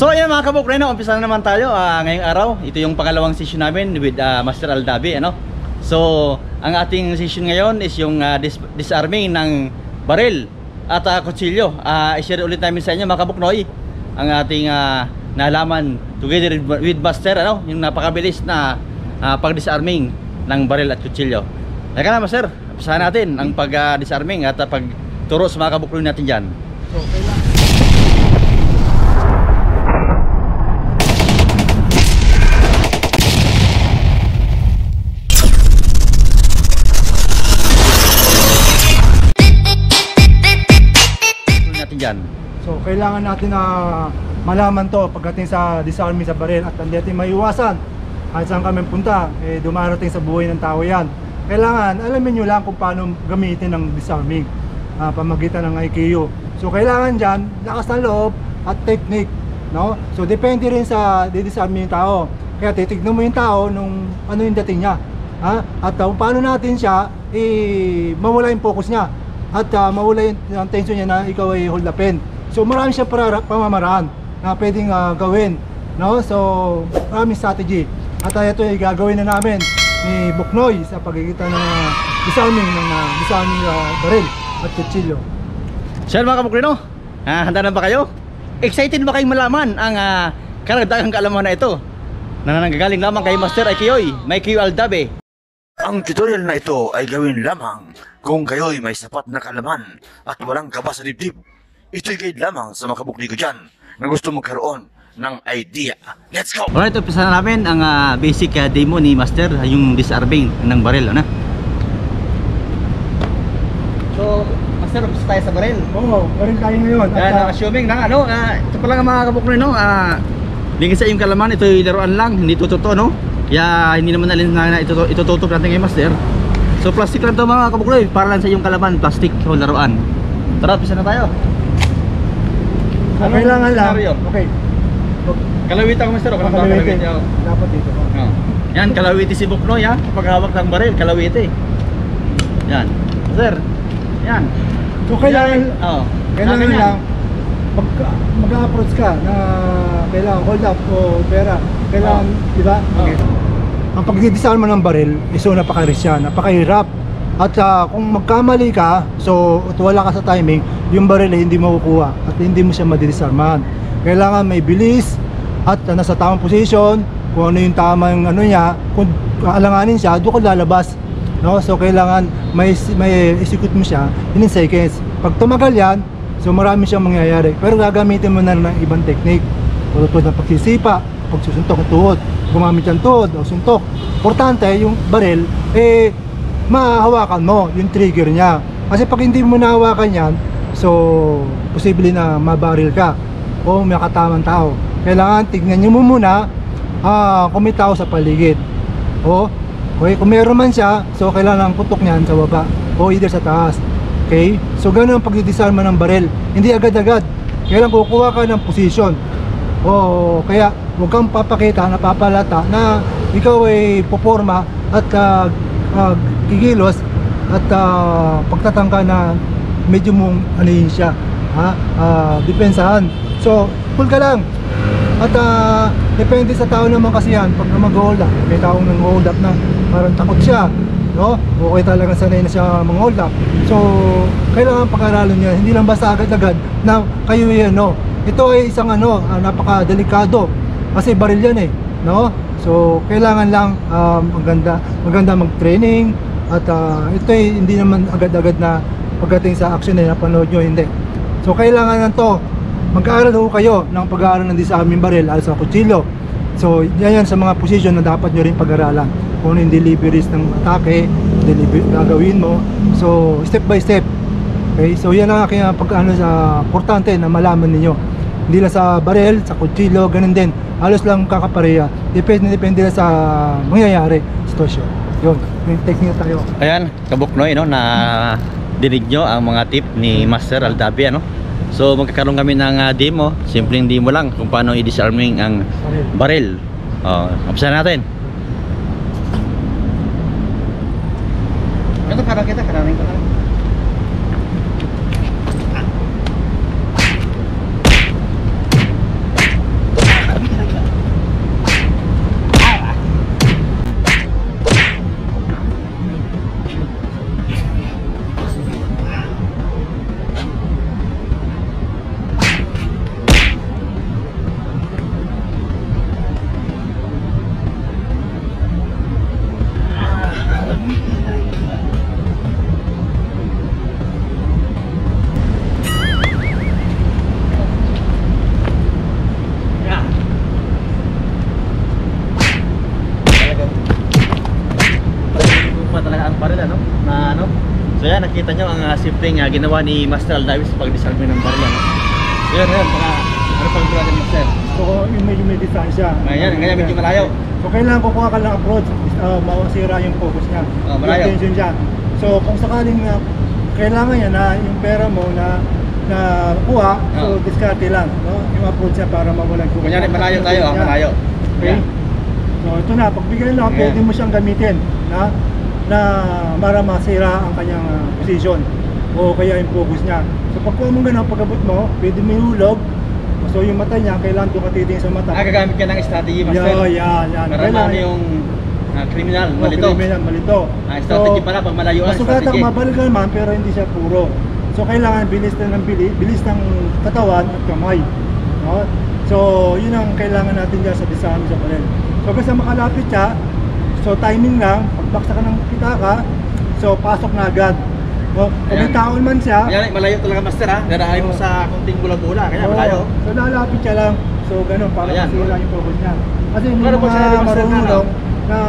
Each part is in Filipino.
So ayan mga kabuknoy, umpisa na naman tayo ngayong araw. Ito yung pangalawang session namin with Master Aldabe, ano. So ang ating session ngayon is yung disarming ng baril at kutsilyo. I-share ulit namin sa inyo mga kabuknoy ang ating nalaman together with Master, ano, yung napakabilis na pag-disarming ng baril at kutsilyo. Teka na Master, umpisahan natin ang pag-disarming at pagturo sa mga kabuknoy natin dyan. So kailangan dyan. So kailangan natin na malaman to pagdating sa disarming sa baril at hindi natin maiwasan kahit saan kami punta, dumarating sa buhay ng tao yan. Kailangan alamin nyo lang kung paano gamitin ng disarming pamagitan ng IKU. So kailangan dyan lakas ng loob at technique, no? So depende rin sa didisarming yung tao. Kaya titignan mo yung tao nung ano yung dating niya, at kung paano natin siya mawala yung focus niya at mawala yung tension niya na ikaw ay hold upin. So marami siyang pamamaraan na pwedeng gawin, no? So maraming strategy. At ito ay gagawin na namin ni Buknoy sa pagkikita ng disarming baril at kutsilyo. Sir mga kabuknoy, no? Handa na ba kayo? Excited ba kayong malaman ang karagdagang kaalaman na ito na nanggagaling lamang kay Master Ikioy, Mikey Aldabe? Ang tutorial na ito ay gawin lamang kung kayo'y may sapat na kaalaman at walang kaba sa dibdib. Ito'y guide lamang sa mga kabuknoy ko dyan na gusto magkaroon ng idea. Let's go! Alright, umpisa na namin ang basic demo ni Master, yung disarming ng baril, ano? So, Master, umpisa tayo sa baril. Oo, baril tayo ngayon. Assuming na ano, ito pa lang mga kabuknoy, no? Bigyan sa iyong kalaman, ito'y laruan lang, hindi ito totoo, no? Kaya hindi naman nalin na itututok natin kay Master. So plastic lang to mga kabuknoy, para lang sa iyong kalaman, plastic o laruan. Tara, umpisa na tayo. Kailangan lang. Okay. Kalawit ako Master, Kalawiti. Dapat dito. Yan, kalawiti si Buknoy kapag hawak ng baril, kalawiti. Yan, Sir. Yan. So kailangan lang mag-approach ka na kailangan hold up o pera. Kailangan, di ba? Okay. Ang pagdidisarm ng baril is so napaka-risk yan, napakahirap. At kung magkamali ka, so at wala ka sa timing, yung baril ay hindi makukuha at hindi mo siya madidisarman. Kailangan may bilis at nasa tamang position, kung ano yung tamang ano niya, kung alanganin siya, doon ka lalabas, no? So kailangan may execute mo siya in seconds. Pag tumagal yan, so marami siyang mangyayari. Pero gagamitin mo na ng ibang technique, tulad ng pagsisipa, pagsusuntok ng tuhod, gumamit yung tuhod o suntok. Importante yung baril mahahawakan mo yung trigger niya, kasi pag hindi mo nahawakan yan, so posible na mabaril ka o may katamang tao. Kailangan tignan nyo mo muna kung may tao sa paligid, okay, kung meron man siya, so kailangan putok niyan sa baba o either sa taas. Okay, so ganun ang pagdidisarm ng baril, hindi agad-agad. Kailangan kukuha ka ng position. Kaya huwag kang papakita, napapalata na ikaw ay poporma at kikilos at pagtatangka na medyo mong anuhin siya, depensahan. So cool ka lang at depende sa tao naman kasi yan. Pag mag-hold up, may taong nang-hold up na parang takot siya, no? Okay, talagang sanay na siya mag-hold up. So kailangan pag-aralan niya, hindi lang basta agad-agad na kayo yan, no? Ito ay isang napaka-delikado kasi baril yan no? So kailangan lang maganda mag-training at ito ay hindi naman agad-agad na pagdating sa action na napanood nyo, hindi. So kailangan na to, mag-aaral ho kayo ng pag-aaral ng disarming baril at sa kutsilyo. So yan sa mga position na dapat nyo rin pag-aralan, kung ano yung deliveries ng atake, gagawin mo, so step by step. Okay, so yan ang aking sa importante na malaman ninyo. Hindi lang sa baril, sa kutsilyo, ganun din. Halos lang kakapareha. Depende lang sa mangyayari sitwasyon. Yun, yung technique tayo. Ayan, kabuknoy, no, na dinig nyo ang mga tip ni Master Aldabe, ano? So magkakaroon kami ng demo, simpleng demo lang kung paano i-disarming ang baril. Umpisa natin. Ito karang kita, karang kita. nakikita nyo ang simpleng ginawa ni Master Aldavis sa pag-disarme ng baril. Yun, ano pang ginawa ni Master? So yung medyo may distansya. Ngayon, medyo malayo. So kailangan kukuha ka ng approach, mawasira yung focus niya. Malayo. Yung attention niya. So kung sakaling kailangan niya na yung pera mo na kuha, so diskarte lang, no? Yung approach niya para mawalan ko. Kunyari, malayo tayo, malayo. Okay? So ito na, pagbigay lang, pwede mo siyang gamitin na para masira ang kanyang position o kaya yung focus niya. So pagkuha mo ganun, pag-abot mo, pwede mo ihulog. So yung mata niya, kailangan doon ka titingin sa mata. Gagamit ka ng strategy, Master. Yan. Para maano yung kriminal, malito. Malito. Strategy pala pag malayuan, masugatan, strategy. mabalik ka naman, pero hindi siya puro. So kailangan bilis ng katawan at kamay. No? So yun ang kailangan natin dyan sa disarm sa baril. So basta makalapit siya, so timing lang, pagbaksa ka ng pitaka, so pasok na agad. No? Kung may taon man siya, malayo talaga, Master, ha? Dadahain mo sa kunting bula-bula, kaya malayo. So lalapit siya lang, so ganun, para masira yung focus niya. Kasi yung Pero mga marunong na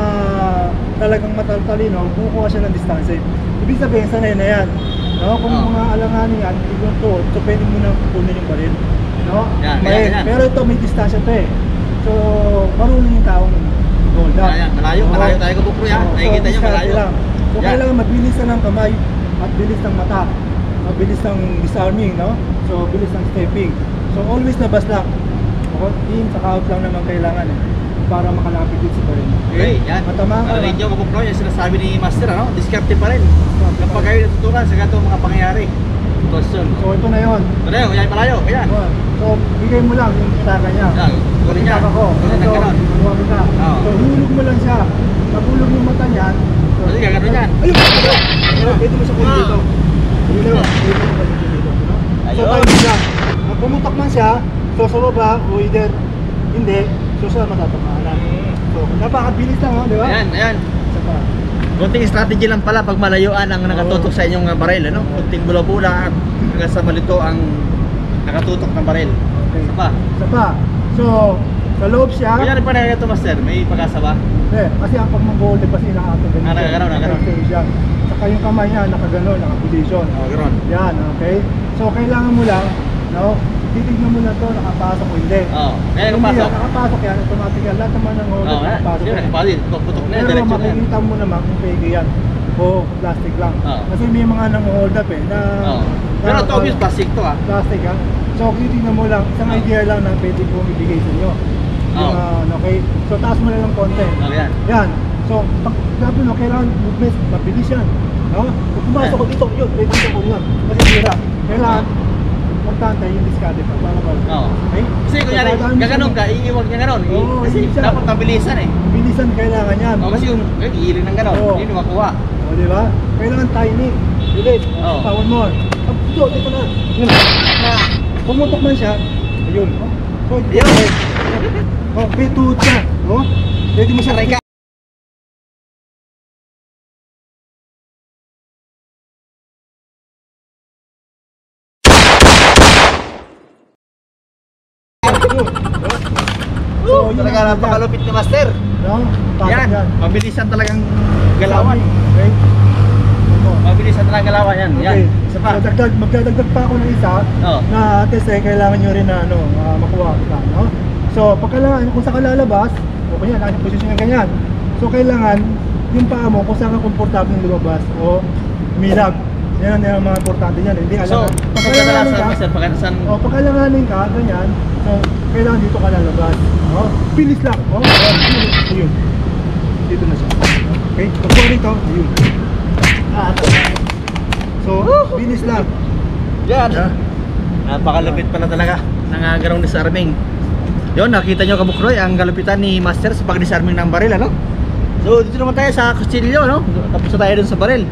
talagang matalino, kukuha siya ng distansya. Ibig sabihin, sanay na yan. No? Kung mga alanganin yan, ibang to, so pwede mo na kunin yung baril. No? Yan. Pero ito, may distansya to eh. So, marunong yung taong hold up. Malayo tayo kabukro yan. Nakikita nyo, malayo. Lang. So, kailangan mabilis na ng kamay at bilis ng mata. Mabilis ng disarming, no? So, bilis ng stepping. So, always labas lang. In, saka out lang naman kailangan eh, para makalapit din sa baril. Okay, yan. Matamaan ka Narinig nyo kabukro, yung sinasabi ni Master, ano? Diskarte pa rin. Kapag kayo natutunan sa ganitong mga pangyayari. Question. So, ito na yun. Ito na yun, malayo. Ayan. So, bigay mo lang yung pitaka niya. Kunin niya. Ako. So, makuha kita. So, hulog mo lang siya. Pagulog yung mata niya. Kasi gagano yan. Ayun! Pwede mo siya kunin dito. Pwede mo siya kunin dito. So, tayo siya. Pumutok man siya, so sa baba, o either hindi, so siya matatamaan. So, napakabilis lang, di ba? Ayan. Isa pa. Kunting strategy lang pala pag malayuan ang nakatutok sa inyong baril, ano? Kunting bula-bula at hanggang sa malito ang nakatutok ng baril. Okay. Isa pa. So, sa loob siya. Kunyari pa na ito, Master, may pag-asa ba? Kasi ang pag-mong kasi nakakaganon. Nakaganon. Saka yung kamay niya, nakaganon, nakaposition. Ganon. Yan, okay? So, kailangan mo lang, no? Titignan mo na to, nakapasok o hindi. Kaya Kung nakapasok. Nakapasok yan, automatic yan. Lahat naman ng hold nakapasok yan. Putok na yan, Pero direksyon yan. makikita mo naman kung pwede yan. O plastic lang. Kasi may mga nang-hold up eh. Pero ito obvious plastic to ah. Plastic ha. So, titignan mo lang, isang idea lang na pwede kong ibigay sa inyo. Okay? So, taas mo na lang konti. Yan. So, pag sabi mo, kailangan movement, mabilis yan. No? Kung pumasok ko dito, yun, pwede ko yun. Kasi hira. Kailangan, importante yung discard pa. Okay? Kasi kunyari, gaganon ka, iiwag niya ganon. Kasi dapat mabilisan eh. Mabilisan kailangan yan. Kasi yung iiling ng ganon, hindi nyo makuha. Di ba? Kailangan tiny. Bilis. One more. Dito na. Yun. Pumutok man siya. Ayun. So, ayun. Pituot siya. Pwede mo siya. Talaga napakalupit ni Master. Yan, mabilisan talagang galawan. Okay. Mabilisan talagang galawan yan. Yan. So, magdadagdag pa ako ng isa na test kailangan nyo rin na makuha kita. No? So, kung saan ka lalabas, o kanya, nasa posisyon ng ganyan. So, kailangan yung paa mo kung saan ka komportable lumabas o milag. Yan ang mga importante yan. Hindi alam. So, pagkalanganin ka, ganyan. So, kailangan dito ka lalabas. Bilis lang. Ayun. Dito na siya. Okay? Pagkuha rito, ayun. So, bilis lang. Yan. Napakalupit pala talaga ng ganong disarming. Yun, nakita nyo kabukroy ang galupitan ni Master sa pag-disarming ng baril, ano? So, dito naman tayo sa kutsilyo, no? Tapos na tayo dun sa baril.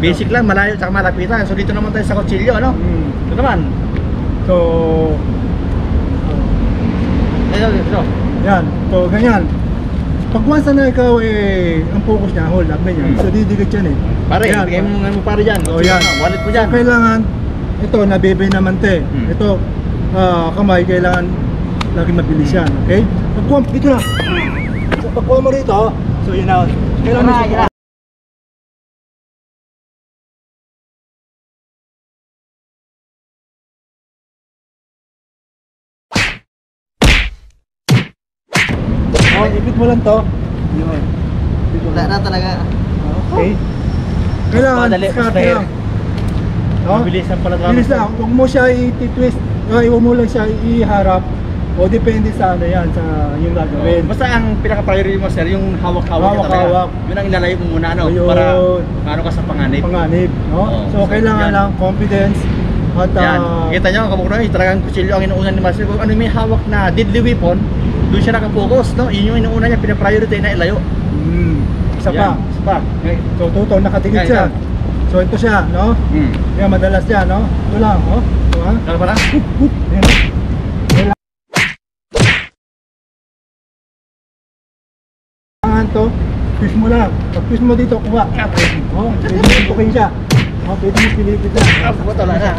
Basic lang, malayo at malapitan. So, dito naman tayo sa kutsilyo, ano? Ito naman. So, yan. So, ganyan. Pag once na ikaw ang focus niya, hold up na yan. So, didigit yan eh. Pare, bigay mo pare dyan. Yan. Wallet mo dyan. So, kailangan, ito, nabebe naman te. Ito, kamay, kailangan laging mabilis yan. Okay? Pagkuha, dito na. So, pagkuha mo rito, so yun na. Kailangan ipit mo lang to. Yun. Ipit mo Wala lang. na talaga. Okay. Kailangan Madali, diskarte basta lang. No? Mabilisan pala ito. Bilis lang. Huwag mo siya i-twist. Huwag mo lang siya iharap. O depende sa ano yan, sa yung gagawin. Basta ang pinaka-priority mo, sir, yung hawak-hawak niya talaga. Hawak-hawak. Yun ang inalayo mo muna, no? Ayun. Para maano ka sa panganib. Panganib, no? Oo. So, kailangan Yan. lang confidence at Yan. Kita nyo, kamuknoy, talagang kutsilyo ang inuunan ni Master. Kung ano may hawak na deadly weapon, doon siya nakapokus, no? Yun yung inuuna niya, pinapriority na ilayo. isa pa. Isa pa. Okay. So, tuto, nakatingin Yan, siya. yan. So, ito siya, no? Yan, madalas yan, no? Ito lang, no? Ito, ha? Kala pa na? Yan, no? Kailangan to, twist mo lang. Pag twist mo dito, kuha. Oh, pwede mo tukin siya. Oh, pwede mo pilipit lang. Wala na.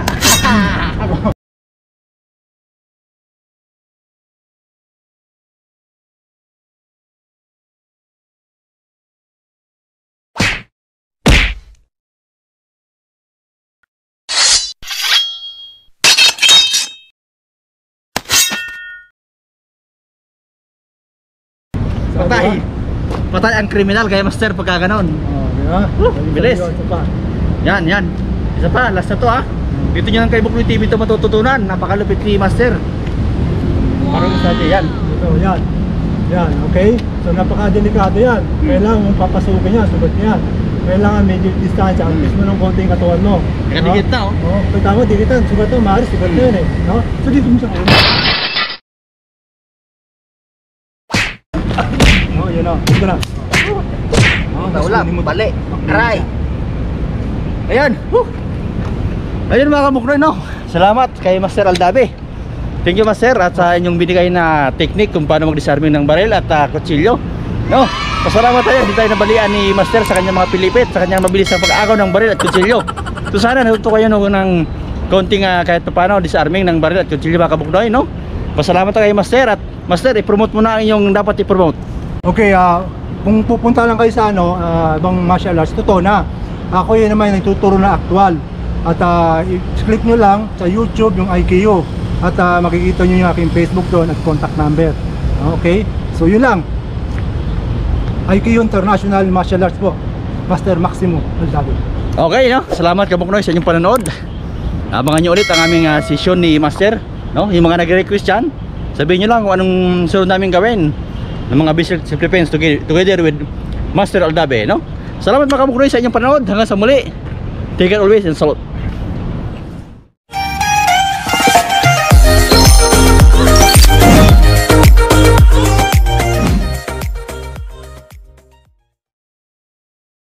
Patay. Patay ang kriminal kaya Master pagka ganon. Oh, di ba? Bilis. Isa pa. Yan, yan. Isa pa, last na to ha. Dito nyo lang kay Bukloy TV ito matututunan. Napakalupit ni Master. Parang sa atin, yan. Ito, yan. Yan, okay? So, napaka-delikado yan. Kailangan mong papasukin yan, sugat yan. Kailangan medyo distansya, at least mo ng konti yung katawan mo. Nakadikit na, oh. Oo, so, tama, dikitan. Sugat to, maaari, sugat na yun eh. No? So, dito mo siya kunin. Oh, yun o. Dito na. Oh, Naulam, kunin mo to. bali, Kunin mo aray. siya. Ayan. Ayun mga kamuknoy, no. Salamat kay Master Aldabe. Thank you Master at sa inyong binigay na technique kung paano mag-disarming ng baril at kutsilyo. No. Pasalamat tayo, hindi tayo nabalian ni Master sa kanyang mga pilipit, sa kanyang mabilis na pag-agaw ng baril at kutsilyo. So sana natuto kayo no, ng konting kahit paano disarming ng baril at kutsilyo mga kamuknoy, no. Pasalamat tayo kay Master at Master, i-promote mo na ang inyong dapat i-promote. Okay, kung pupunta lang kayo sa ano, ibang martial arts, totoo na. Ako yun naman nagtuturo na aktual. At i-click nyo lang sa YouTube yung IKU. At makikita nyo yung aking Facebook doon at contact number. Okay? So yun lang. IKU International Martial Arts po. Master Maximo Aldabe. Okay, no? Salamat kamuknoy sa inyong panonood. Abangan nyo ulit ang aming session ni Master, no? Yung mga nagre-request dyan, sabihin nyo lang kung anong sunod namin gawin ng mga basic self-defense together with Master Aldabe, no? Salamat mga kamuknoy sa inyong panonood. Hanggang sa muli. Take care always and salute.